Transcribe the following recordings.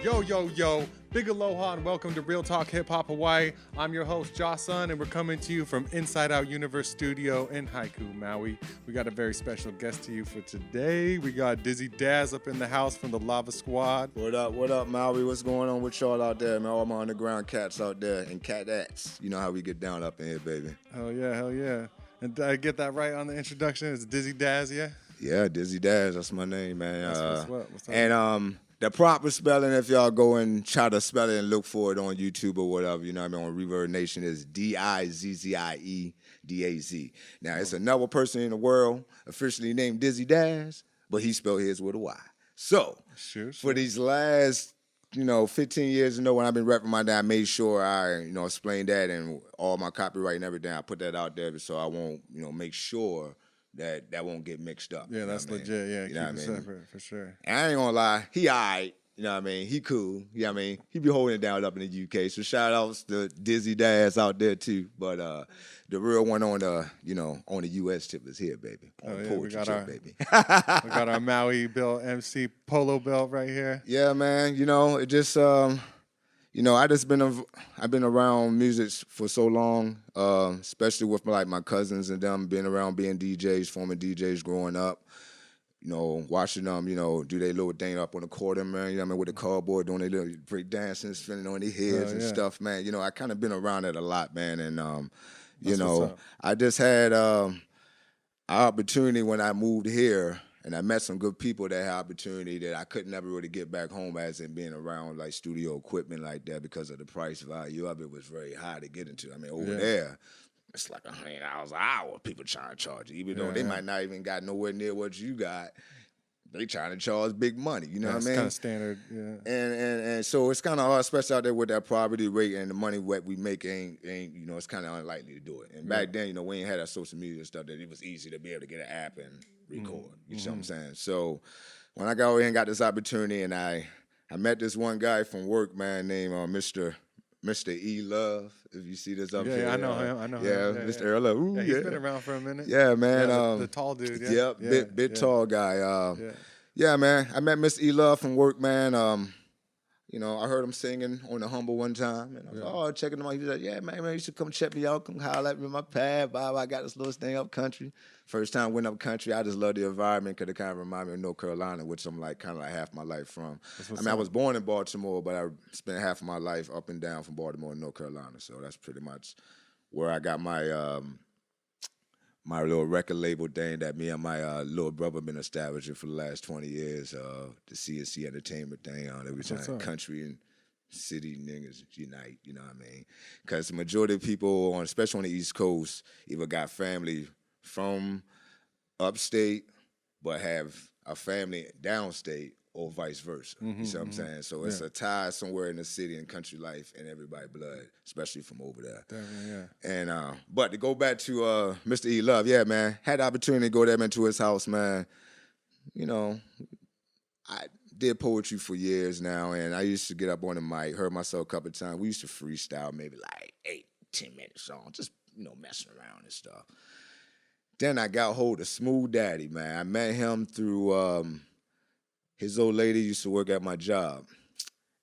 Yo, big aloha and welcome to Real Talk Hip Hop Hawaii. I'm your host, Jocelyn, and we're coming to you from Inside Out Universe Studio in Haiku, Maui. We got a very special guest to you for today. We got Dizzie Daz up in the house from the Lava Squad. What up, Maui? What's going on with y'all out there, man? All my underground cats out there and cat-ats. You know how we get down up in here, baby. Hell yeah. And did I get that right on the introduction? It's Dizzie Daz, yeah? Yeah, Dizzie Daz, that's my name, man. That's what's up. And the proper spelling, if y'all go and try to spell it and look for it on YouTube or whatever, you know what I mean, on Reverb Nation, is Dizzie. Now, it's another person in the world officially named Dizzie Daz, but he spelled his with a Y. So, for these last 15 years, when I've been repping my dad, I made sure I, explained that and all my copyright and everything. I put that out there so I won't, make sure that won't get mixed up. Yeah, that's legit. Yeah, keep it separate for sure. And I ain't gonna lie, he alright. You know what I mean? He cool. You know what I mean? He be holding it down up in the UK. So shout outs to Dizzie Daz out there too. But the real one on the on the US tip is here, baby. On poetry tip, baby. We got our Maui Bill MC polo belt right here. Yeah, man. It just I've been around music for so long, especially with my cousins and them being around being DJs, former DJs growing up. Watching them, do their little thing up on the quarter, man. With the cardboard, doing their little break dancing, spinning on their heads and stuff, man. I kind of been around it a lot, man. And I just had an opportunity when I moved here. And I met some good people that had opportunity that I could never really get back home, as in being around like studio equipment like that, because of the price value of it was very high to get into. I mean, over there, it's like $100 an hour people trying to charge you, even though they might not even got nowhere near what you got. They trying to charge big money, you know what I mean? It's kind of standard, yeah. And so it's kind of hard, especially out there with that poverty rate and the money what we make ain't it's kind of unlikely to do it. And back then, we ain't had that social media stuff that it was easy to be able to get an app and record. You see what I'm saying? So when I got over here and got this opportunity, and I met this one guy from work, man, named Mr. E Love. If you see this up here, I know him. Yeah, Mr. Earl Love. Ooh, he's been around for a minute. Yeah, man. The tall dude. Bit tall guy. Yeah, man. I met Mr. E Love from work, man. I heard him singing on the Humble one time, and I was checking him out. He was like, "Yeah, man, you should come check me out. Come holler at me in my pad. Bob, I got this little thing up country. First time went up country. I just love the environment because it kind of remind me of North Carolina, which I'm kind of half my life from. I was born in Baltimore, but I spent half of my life up and down from Baltimore to North Carolina. So that's pretty much where I got my my little record label thing that me and my little brother been establishing for the last 20 years, the CSC Entertainment thing on every time. Country and city niggas unite, you know what I mean? Because the majority of people, especially on the East Coast, either got family from upstate but have a family downstate, or vice versa. You see what I'm saying? So it's a tie somewhere in the city and country life and everybody blood, especially from over there. Definitely, yeah. And but to go back to Mr. E Love, yeah, man, had the opportunity to go there into his house, man. I did poetry for years now, and I used to get up on the mic, heard myself a couple of times. We used to freestyle maybe like 8-10 minutes on, just messing around and stuff. Then I got hold of Smooth Daddy, man. I met him through his old lady used to work at my job.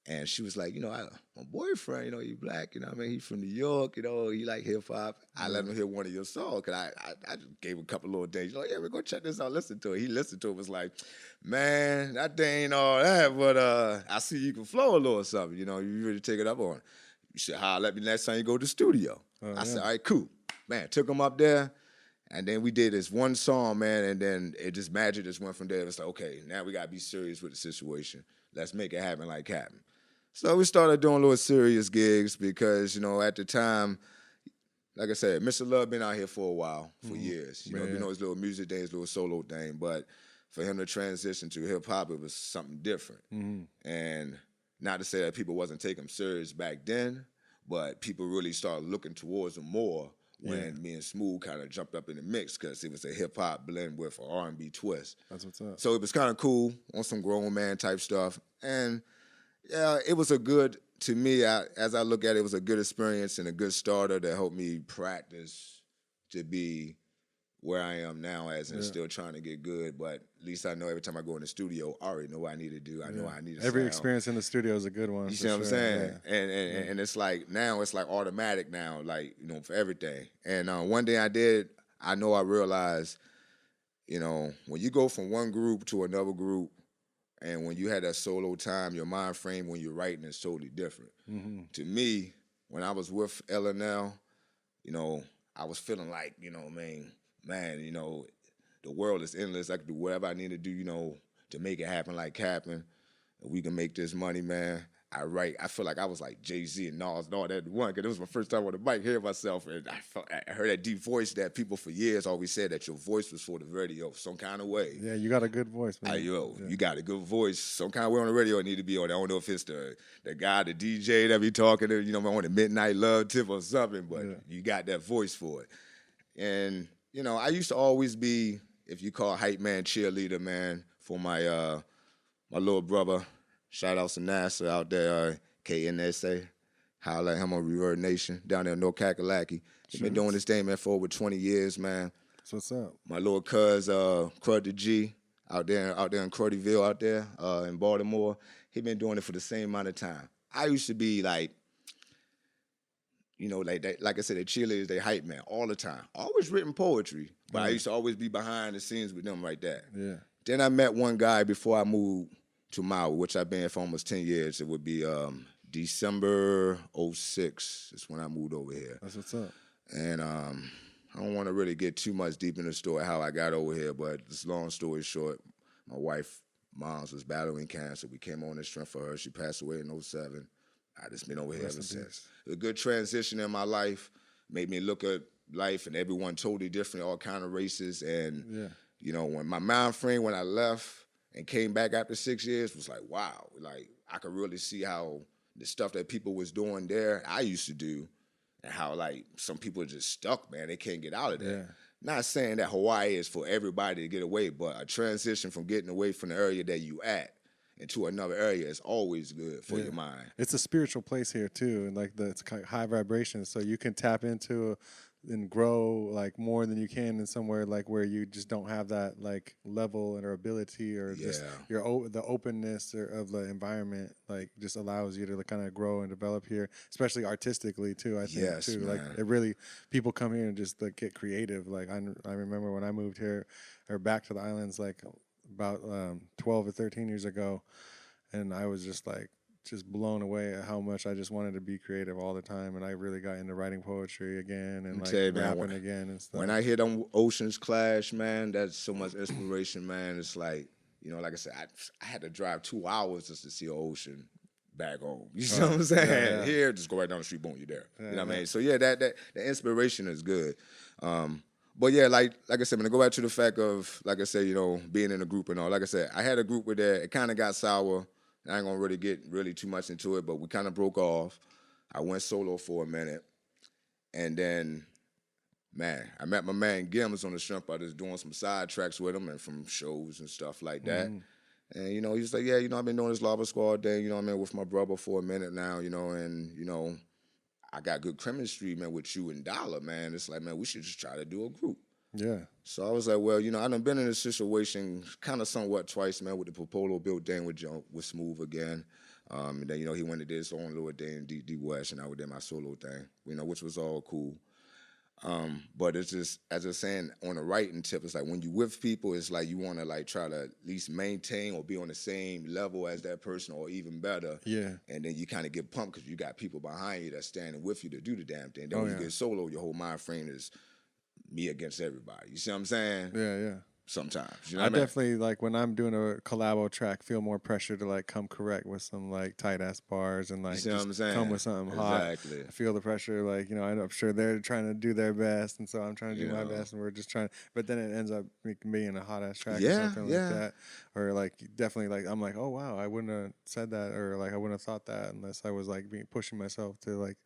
And she was like, my boyfriend, he black, I mean? He from New York, he like hip-hop. I let him hear one of your songs, because I just gave him a couple little days. Yeah, we're going to check this out, listen to it. He listened to it, was like, man, that thing ain't all that, but I see you can flow a little something, you really take it up on it. You should holler at me next time you go to the studio. I said, all right, cool. Man, took him up there. And then we did this one song, man, and then magic just went from there. It's like, okay, now we got to be serious with the situation. Let's make it happen like happen. So we started doing little serious gigs because, at the time, like I said, Mr. Love been out here for a while, for years. His little music thing, his little solo thing. But for him to transition to hip-hop, it was something different. And not to say that people wasn't taking him serious back then, but people really started looking towards him more when me and Smooth kind of jumped up in the mix, because it was a hip-hop blend with an R&B twist. That's what's up. So it was kind of cool on some grown man type stuff. And yeah, it was to me, as I look at it, it was a good experience and a good starter that helped me practice to be where I am now as in still trying to get good, but at least I know every time I go in the studio, I already know what I need to do. I know I need to Every sound. experience in the studio is a good one. You For see what I'm sure. saying? Yeah. And it's like now it's like automatic now, like, you know, for everything. And one day I know I realized, you know, when you go from one group to another group, and when you had that solo time, your mind frame when you're writing is totally different. Mm-hmm. To me, when I was with LNL, you know, I was feeling like, you know, man, you know, the world is endless. I can do whatever I need to do, you know, to make it happen like happen. We can make this money, man. I feel like I was like Jay-Z and Nas and all that one, because it was my first time on the mic hearing myself, and I heard that deep voice that people for years always said that your voice was for the radio some kind of way. Yeah, you got a good voice, man. You got a good voice. Some kind of way on the radio it need to be on. I don't know if it's the guy, the DJ that be talking to, you know, on the Midnight Love tip or something, but you got that voice for it. And, you know, I used to always be, if you call hype man, cheerleader, man, for my my little brother. Shout out to NASA out there, KNSA. Holla at him on Revert Nation down there in North Kakalaki. He's been doing this thing, man, for over 20 years, man. That's what's up. My little cuz, Cruddy G, out there in Cruddyville, out there in Baltimore. He been doing it for the same amount of time. I used to be like, you know, like I said, the cheerleaders, they hype man all the time. Always written poetry, but I used to always be behind the scenes with them like that. Yeah. Then I met one guy before I moved to Maui, which I've been for almost 10 years. It would be December 06 is when I moved over here. That's what's up. And I don't want to really get too much deep in the story how I got over here, but this long story short, my wife, Moms, was battling cancer. We came on this strength for her. She passed away in 07. I just been over here ever since. A good transition in my life, made me look at life and everyone totally different, all kind of races. And, you know, when my mind frame, when I left, and came back after 6 years, was like, wow. Like, I could really see how the stuff that people was doing there, I used to do, and how, like, some people are just stuck, man. They can't get out of there. Yeah. Not saying that Hawaii is for everybody to get away, but a transition from getting away from the area that you at into another area is always good for your mind. It's a spiritual place here, too, and, like, it's kind of high vibration, so you can tap into and grow like more than you can in somewhere like where you just don't have that like level or ability or just the openness of the environment like just allows you to kind of grow and develop here, especially artistically too. I think too, man. Like it really people come here and just like get creative. Like I remember when I moved here or back to the islands like about 12 or 13 years ago, and I was just blown away at how much I just wanted to be creative all the time, and I really got into writing poetry again and like rapping again and stuff. When I hear them oceans clash, man, that's so much inspiration, man. It's like, you know, like I said, I had to drive 2 hours just to see an ocean back home. You know what I'm saying? Here, just go right down the street, boom, you're there. You know what I mean? So yeah, that the inspiration is good. But yeah, like I said, when I go back to the fact of, like I said, you know, being in a group and all, like I said, I had a group with that. It kind of got sour. I ain't gonna really get too much into it, but we kind of broke off. I went solo for a minute, and then, man, I met my man Gims on the Shrimp. I was doing some side tracks with him and from shows and stuff like that. And, you know, he was like, yeah, you know, I've been doing this Lava Squad thing, you know what I mean, with my brother for a minute now, you know, and, you know, I got good chemistry, man, with you and Dollar, man. It's like, man, we should just try to do a group. Yeah. So I was like, well, you know, I done been in this situation kind of somewhat twice, man, with the Popolo built thing with Smooth again. And then, you know, he went and did his own little thing, D West, and I did my solo thing, you know, which was all cool. But it's just, as I was saying, on the writing tip, it's like when you with people, it's like you want to like try to at least maintain or be on the same level as that person or even better. Yeah. And then you kind of get pumped because you got people behind you that's standing with you to do the damn thing. Then when you get solo, your whole mind frame is me against everybody. You see what I'm saying? Yeah. Sometimes. You know what I mean? Definitely, like, when I'm doing a collabo track, feel more pressure to, like, come correct with some, like, tight-ass bars and, like, you see what I'm saying? Come with something hot. Exactly. I feel the pressure, like, you know, I'm sure they're trying to do their best, and so I'm trying to do my best, and we're just trying. But then it ends up being a hot-ass track or something like that. Or, like, definitely, like, I'm like, oh, wow, I wouldn't have said that, or, like, I wouldn't have thought that unless I was, like, pushing myself to, like,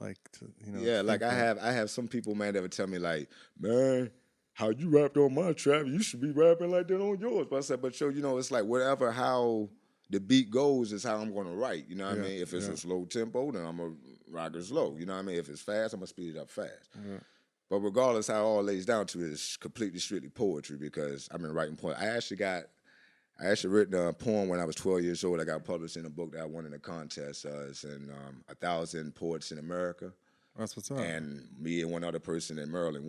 to, you know. Yeah, like, I have some people, man, that would tell me, like, man, how you rapped on my trap, you should be rapping like that on yours. But I said, but yo, you know, it's like whatever how the beat goes is how I'm going to write. You know what I mean? If it's a slow tempo, then I'm going to rock it slow. You know what I mean? If it's fast, I'm going to speed it up fast. Yeah. But regardless how it all lays down to it, it's completely strictly poetry because I've been writing poems. I actually written a poem when I was 12 years old. I got published in a book that I won in a contest. It's in 1,000 Poets in America. That's what's up. And me and one other person in Maryland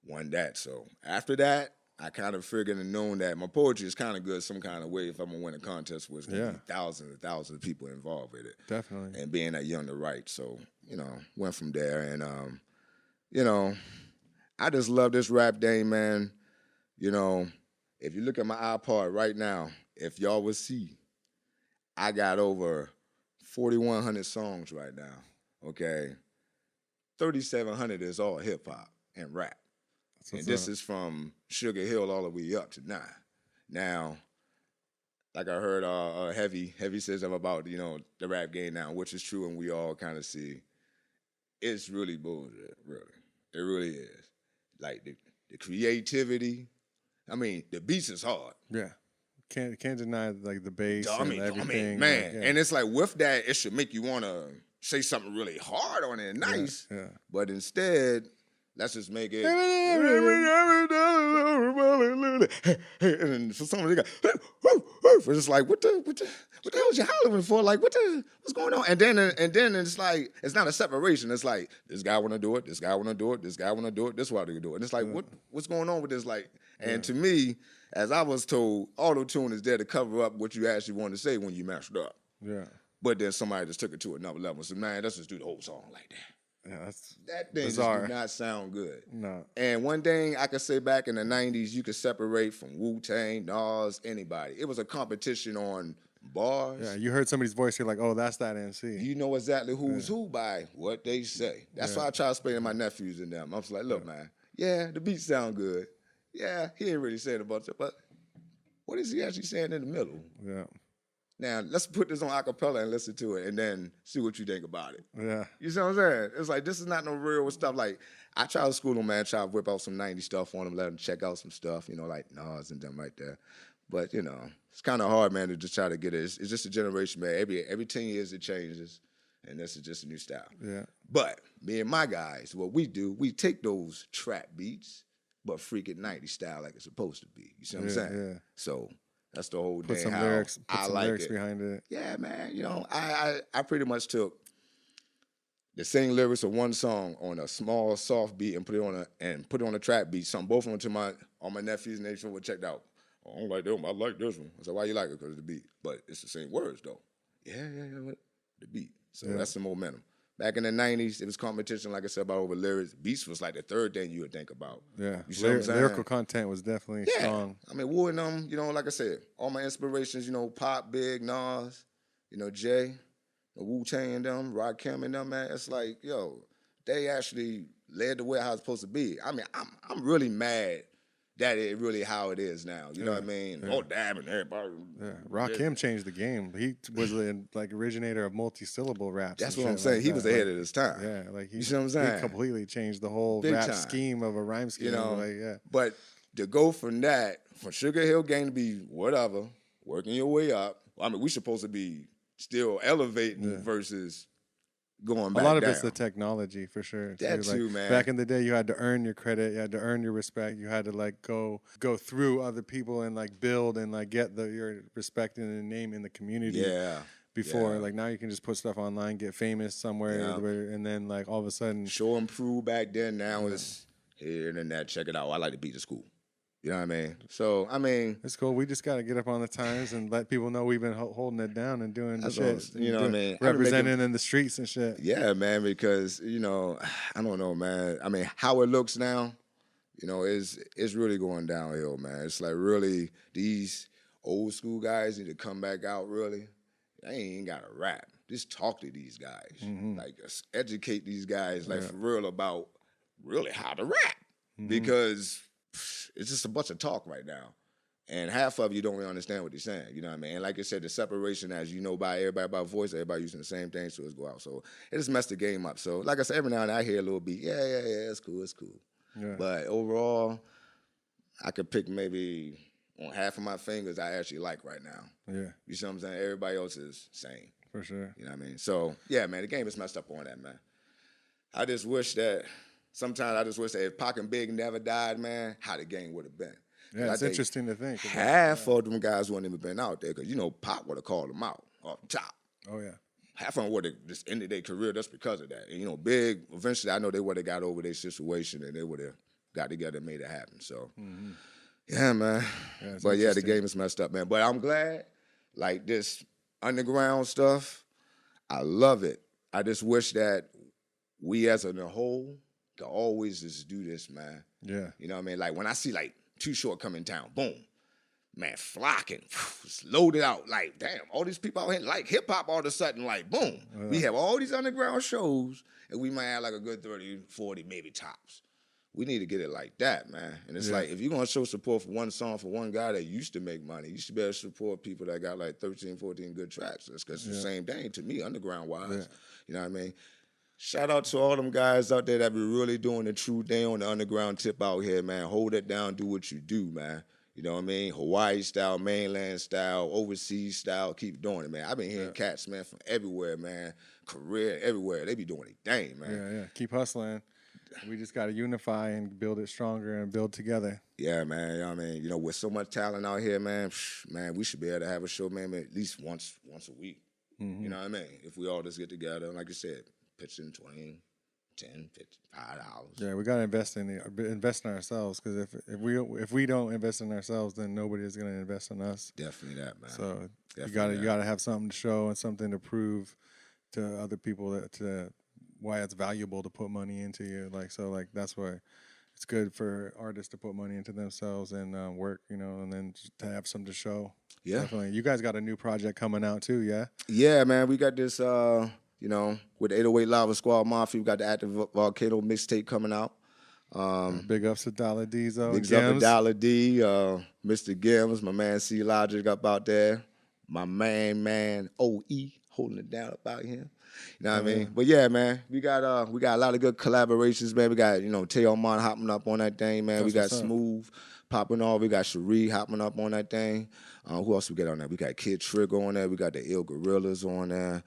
won that. So after that, I kind of figured and known that my poetry is kind of good some kind of way if I'm going to win a contest where it's going to be thousands and thousands of people involved with it. Definitely. And being that young to write. So, went from there. And, I just love this rap game, man. If you look at my iPod right now, if y'all would see, I got over 4,100 songs right now, okay? 3,700 is all hip-hop and rap. And this is from Sugar Hill all the way up to now. Now, like I heard Heavy says about, the rap game now, which is true and we all kind of see, it's really bullshit, really. It really is. Like, the creativity, the beats is hard. Yeah. Can't deny like the bass and everything. Man. And it's like with that, it should make you want to say something really hard on it and nice. Yeah. But instead, let's just make it. And for some reason, it's just like, what the hell is you hollering for? Like, what's going on? And then it's like, it's not a separation. It's like, this guy want to do it, this guy want to do it, this guy want to do it, this why they do it. And it's like, what's going on with this? Like, and to me, as I was told, auto-tune is there to cover up what you actually want to say when you messed up. Yeah. But then somebody just took it to another level. So, man, let's just do the whole song like that. Yeah, that's that thing bizarre. just do not sound good. No. And one thing I could say back in the 90s, you could separate from Wu-Tang, Nas, anybody. It was a competition on bars. Yeah, you heard somebody's voice, you're like, oh, that's that NC. You know exactly who's who by what they say. That's why I try to explain to my nephews and them. I was like, look, man, the beats sound good. Yeah, he ain't really saying a bunch of, but what is he actually saying in the middle? Yeah. Now, let's put this on acapella and listen to it and then see what you think about it. Yeah. You see what I'm saying? It's like, this is not no real stuff. Like, I try to school them, man, try to whip out some 90s stuff on them, let them check out some stuff, like Nas and them right there. But, it's kind of hard, man, to just try to get it. It's just a generation, man. Every 10 years it changes, and this is just a new style. Yeah. But me and my guys, what we do, we take those trap beats, but freak it 90s style like it's supposed to be. You see what I'm saying? Yeah. So that's the whole put thing. Some how lyrics, I some like lyrics it. Behind it. Yeah, man. I pretty much took the same lyrics of one song on a small soft beat and put it on a trap beat. Some both of them to all my nephews and they should have checked out. I don't like them. I like this one. I said, why you like it? Because of the beat. But it's the same words though. Yeah. The beat. So that's the momentum. Back in the 90s, it was competition, like I said, about over lyrics. Beats was like the third thing you would think about. Yeah. Lyrical content was definitely strong. Wu and them, like I said, all my inspirations, Pop, Big, Nas, Jay, Wu-Tang and them, Rakim and them, man. It's like, they actually led the way how it's supposed to be. I'm really mad that it really how it is now. You know what I mean? Yeah. Oh, damn it, everybody. Yeah. Rakim changed the game. He was the originator of multi-syllable raps. That's what I'm saying. He was ahead of his time. Yeah, you see what I'm saying? He completely changed the whole rap scheme of a rhyme scheme. But to go from Sugar Hill Gang to be whatever, working your way up. We supposed to be still elevating versus going back down. A lot of it's the technology for sure. That too, man. Back in the day, you had to earn your credit, you had to earn your respect, you had to go through other people and build and get your respect and the name in the community. Yeah. Before now you can just put stuff online, get famous somewhere, and then all of a sudden show and prove. Back then, now it's here and that. Check it out. I like to beat the school. You know what I mean? So, it's cool. We just got to get up on the times and let people know we've been holding it down and doing the shit. You know what I mean? Representing in the streets and shit. Yeah, man, because, I don't know, man. How it looks now, it's really going downhill, man. It's like really these old school guys need to come back out, really. They ain't got to rap. Just talk to these guys. Mm-hmm. Educate these guys, for real about really how to rap. Mm-hmm. Because it's just a bunch of talk right now. And half of you don't really understand what they're saying. You know what I mean? And like I said, the separation, as you know, by everybody by voice, everybody using the same thing, so it's go out. So it just messed the game up. So like I said, every now and then I hear a little beat. Yeah, it's cool. Yeah. But overall, I could pick maybe on half of my fingers I actually like right now. Yeah. You see what I'm saying? Everybody else is same. For sure. You know what I mean? So, yeah, man, the game is messed up on that, man. I just wish that sometimes I just wish that if Pac and Big never died, man, how the game would have been. Yeah, it's interesting to think. Half of them guys wouldn't even been out there because, Pac would have called them out off the top. Oh, yeah. Half of them would have just ended their career just because of that. And, Big, eventually, I know they would have got over their situation and they would have got together and made it happen. So, yeah, man. Yeah, but, yeah, the game is messed up, man. But I'm glad, like, this underground stuff, I love it. I just wish that we as a whole could always just do this, man. Yeah. You know what I mean? Like, when I see, like, Too Short coming down, boom. Man, flocking, it's loaded out. Like, damn, all these people out here like hip hop all of a sudden, like, boom. We have all these underground shows, and we might have like a good 30, 40, maybe tops. We need to get it like that, man. And it's like, if you're going to show support for one song for one guy that used to make money, you should be able to support people that got like 13, 14 good tracks. That's because it's the same thing to me, underground-wise. Yeah. You know what I mean? Shout out to all them guys out there that be really doing the true thing on the underground tip out here, man. Hold it down, do what you do, man. You know what I mean? Hawaii style, mainland style, overseas style. Keep doing it, man. I've been hearing cats, man, from everywhere, man. Career, everywhere. They be doing their thing, man. Yeah. Keep hustling. We just got to unify and build it stronger and build together. Yeah, man. You know what I mean? With so much talent out here, man, we should be able to have a show, man, at least once a week. You know what I mean? If we all just get together, like you said, pitching 20, 10, 50, $5. Yeah, we got to invest in ourselves because if we don't invest in ourselves, then nobody is going to invest in us. Definitely that, man. So you got to have something to show and something to prove to other people why it's valuable to put money into you. That's why it's good for artists to put money into themselves and work, and then to have something to show. Yeah, definitely. You guys got a new project coming out too, yeah? Yeah, man. We got this. With the 808 Lava Squad Mafia, we got the Active Volcano mixtape coming out. Big ups to Dollar Dizzo. Big ups to Dollar D, Mr. Gims, my man C Logic up out there, my man OE holding it down up out here. You know what I mean? But yeah, man, we got a lot of good collaborations, man. We got Teo Mon hopping up on that thing, man. We got Smooth popping off. We got Cherie hopping up on that thing. Who else we got on there? We got Kid Trigger on there. We got the Ill Gorillas on there.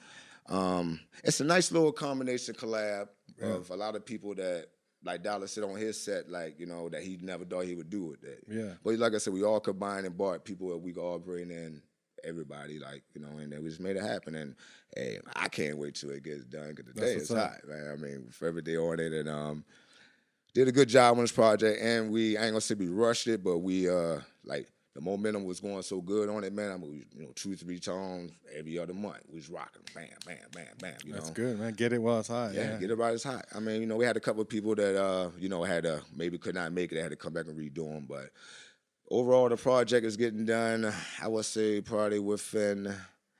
It's a nice little combination collab of a lot of people that, like Dollar said on his set, that he never thought he would do it. Yeah. But like I said, we all combined and brought people that we could all bring in, everybody, and then we just made it happen. And, hey, I can't wait till it gets done because the day is hot, man. I mean, for every day on it. And did a good job on this project. And I ain't going to say we rushed it, but we, the momentum was going so good on it, man. I mean, 2-3 songs every other month. We was rocking, bam, bam, bam, bam. That's good, man. Get it while it's hot. Yeah, get it while it's hot. I mean, we had a couple of people that, had maybe could not make it. They had to come back and redo them. But overall, the project is getting done. I would say probably within,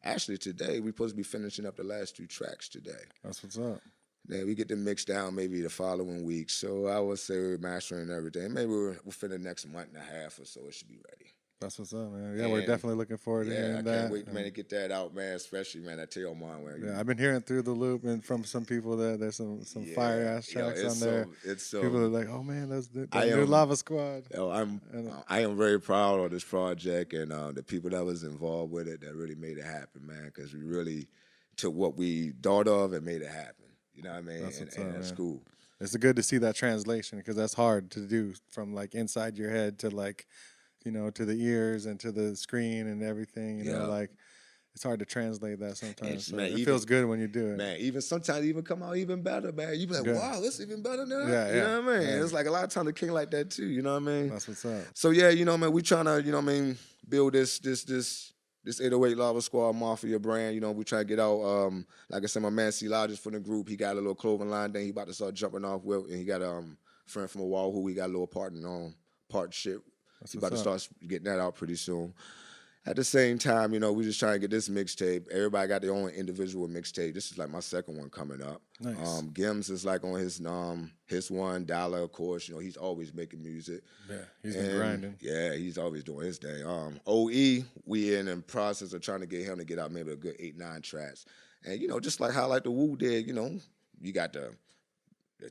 actually today, we're supposed to be finishing up the last 2 tracks today. That's what's up. Then we get them mixed down maybe the following week. So I would say we're mastering and everything. Maybe within the next month and a half or so, it should be ready. That's what's up, man. Yeah, we're definitely looking forward to hearing that. I can't wait, man, to get that out, man, especially, man, that Teo Mon. Yeah, I've been hearing through the loop and from some people that there's some fire-ass tracks on there. People are like, oh, man, that's the new Lava Squad. I am very proud of this project and the people that was involved with it that really made it happen, man, because we really took what we thought of and made it happen. You know what I mean? That's cool. It's good to see that translation because that's hard to do from, inside your head to, to the ears and to the screen and everything, you know, it's hard to translate that sometimes. So it feels good when you do it. Man, sometimes come out even better, man. You be like, wow, this even better now. Yeah, you know what I mean? Yeah. It's like a lot of times it came like that too, you know what I mean? That's what's up. So yeah, man, we trying to, build this 808 Lava Squad Mafia brand. We try to get out, like I said, my man C Logic from the group, he got a little clothing line thing he about to start jumping off with, and he got a friend from Oahu, he got a little partnership. He's about to start getting that out pretty soon. At the same time, we just trying to get this mixtape. Everybody got their own individual mixtape. This is my second one coming up. Nice. Gims is on his one. Dollar, of course, he's always making music. Yeah, he's been grinding. Yeah, he's always doing his thing. OE, we in the process of trying to get him to get out maybe a good 8-9 tracks. And just like how the Wu did, you got the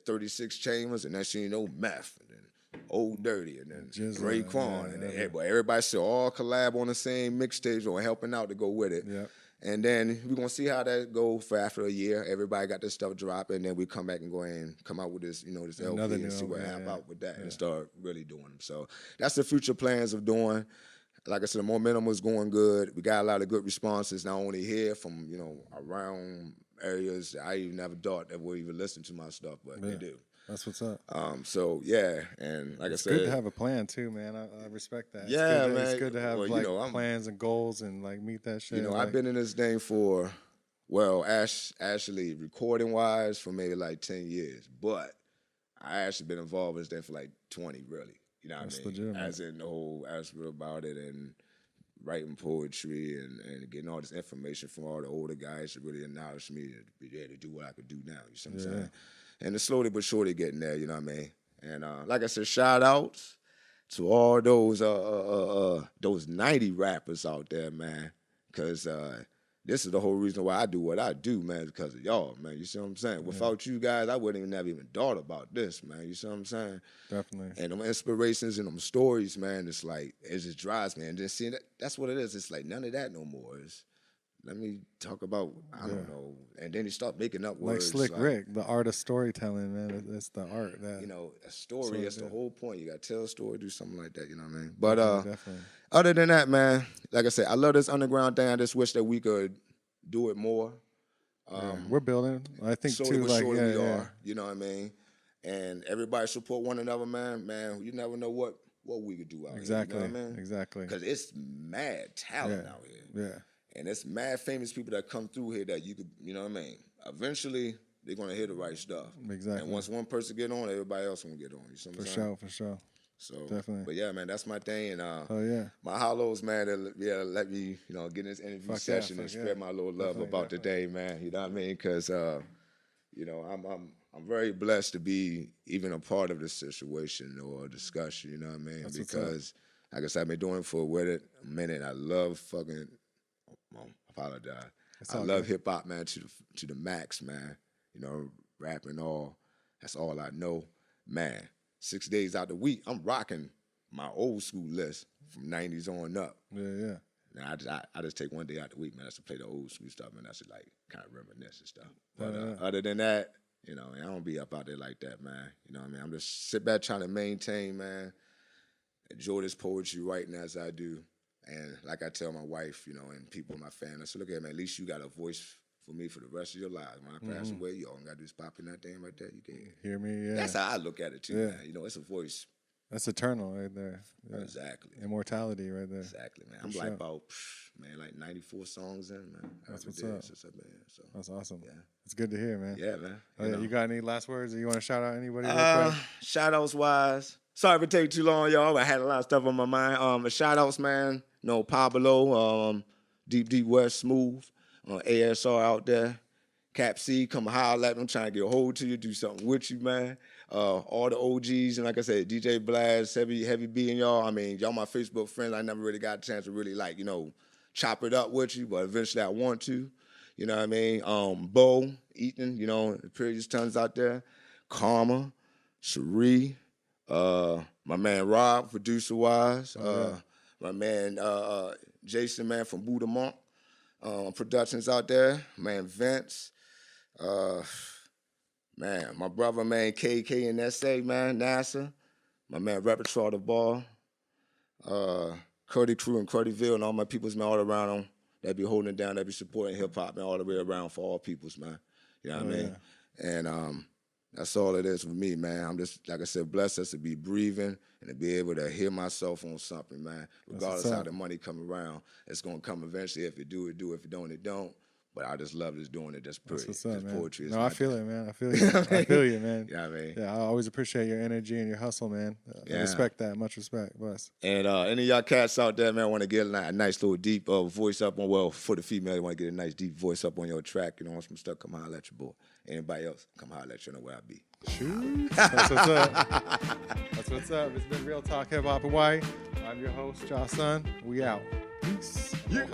36 chambers, and next thing you know, meth. And then Old Dirty, and then Raekwon, and then everybody still all collab on the same mixtapes or helping out to go with it. Yep. And then we're gonna see how that go for after a year. Everybody got this stuff drop, and then we come back and go ahead and come out with this, this LP and see what happens out with that, and start really doing them. So that's the future plans of doing. Like I said, the momentum was going good. We got a lot of good responses, not only here from around areas that I even never thought that would even listen to my stuff, but they do. That's what's up. So yeah, and like I said, it's good to have a plan too, man. I respect that. Yeah, man. It's good to have plans and goals and meet that shit. I've been in this game for, actually recording wise for maybe 10 years, but I actually been involved in this thing for 20, really. You know what I mean? Legitimate. As in the whole aspect about it and writing poetry and getting all this information from all the older guys that really acknowledged me to be able to do what I could do now. You see what I'm saying? And it's slowly but surely getting there, you know what I mean? And like I said, shout outs to all those 90 rappers out there, man. Because this is the whole reason why I do what I do, man, because of y'all, man. You see what I'm saying? Without you guys, I wouldn't even thought about this, man. You see what I'm saying? Definitely. And them inspirations and them stories, man, it's it just drives me. And then seeing that's what it is. It's none of that no more. Let me talk about, I don't know. And then you start making up words. Slick Rick, the art of storytelling, man. It's the art. That, a story, that's the whole point. You got to tell a story, do something like that, you know what I mean? But definitely. Other than that, man, like I said, I love this underground thing. I just wish that we could do it more. We're building. I think slowly too, but surely we are, you know what I mean? And everybody support one another, man. Man, you never know what we could do out here. You know what I mean? Exactly. Because it's mad talent out here. Yeah. And it's mad famous people that come through here that you could, you know what I mean? Eventually, they're going to hear the right stuff. Exactly. And once one person get on, everybody else going to get on. You see what I'm saying? For sure. So, definitely. But yeah, man, that's my thing. And my hollows, man, let me, get in this interview session and spread my little love about the day, man. You know what I mean? Because, I'm very blessed to be even a part of this situation or discussion. You know what I mean? Because, like I said, I've been doing it for a minute. I love fucking. Apologize. I love hip hop, man, to the max, man. Rapping all. That's all I know, man. 6 days out the week, I'm rocking my old school list from '90s on up. Yeah. Now I just take one day out the week, man. That's to play the old school stuff, man. That's to kind of reminisce and stuff. But other than that, I don't be up out there like that, man. You know what I mean? I'm just sit back trying to maintain, man. Enjoy this poetry writing as I do. And like I tell my wife, and people in my family, I say, look at man, at least you got a voice for me for the rest of your lives. When I pass away, you all got to do is pop in that thing right there. You can hear me. Yeah, that's how I look at it too, man. It's a voice. That's eternal right there. Yeah. Exactly. Immortality right there. Exactly, man. I'm about 94 songs in, man. That's what's up. So. That's awesome. Yeah. It's good to hear, man. Yeah, man. You got any last words? Or you want to shout out anybody? Shout outs wise. Sorry for taking too long, y'all. I had a lot of stuff on my mind. Shout outs, man. Pablo, Deep West Smooth, ASR out there. Cap C, come holler at me. I'm trying to get a hold to you, do something with you, man. All the OGs, and like I said, DJ Blast, Heavy B and y'all. I mean, y'all my Facebook friends. I never really got a chance to really chop it up with you, but eventually I want to. You know what I mean? Bo, Ethan, the previous tons out there. Karma, Cherie, my man Rob, producer-wise. My man Jason, man, from Buddha Monk Productions out there. Man, Vince. Man, my brother, man, KK and SA, man, NASA. My man, Repertoire the Ball. Curdy Crew and Curdyville and all my peoples, man, all around them. That be holding it down, that be supporting hip-hop, man, all the way around for all peoples, man. You know what I mean? Yeah. And that's all it is for me, man. I'm just, like I said, blessed us to be breathing and to be able to hear myself on something, man. Regardless of how the money come around, it's going to come eventually. If it do, it do. If it don't, it don't. But I just love just doing it. That's pretty. That's what's up, man. Poetry. No, I feel it, man. I feel you. I feel you, man. Yeah, I mean. Yeah, I always appreciate your energy and your hustle, man. I respect that. Much respect. Bless. And any of y'all cats out there, man, want to get a nice little deep voice up on, for the female, you want to get a nice deep voice up on your track, want some stuff, come holler at your boy. Anybody else, come holler at you, know where I be. Shoot. That's what's up. That's what's up. It's been Real Talk Hip Hop Hawaii. I'm your host, Josh Sun. We out. Peace. Yeah.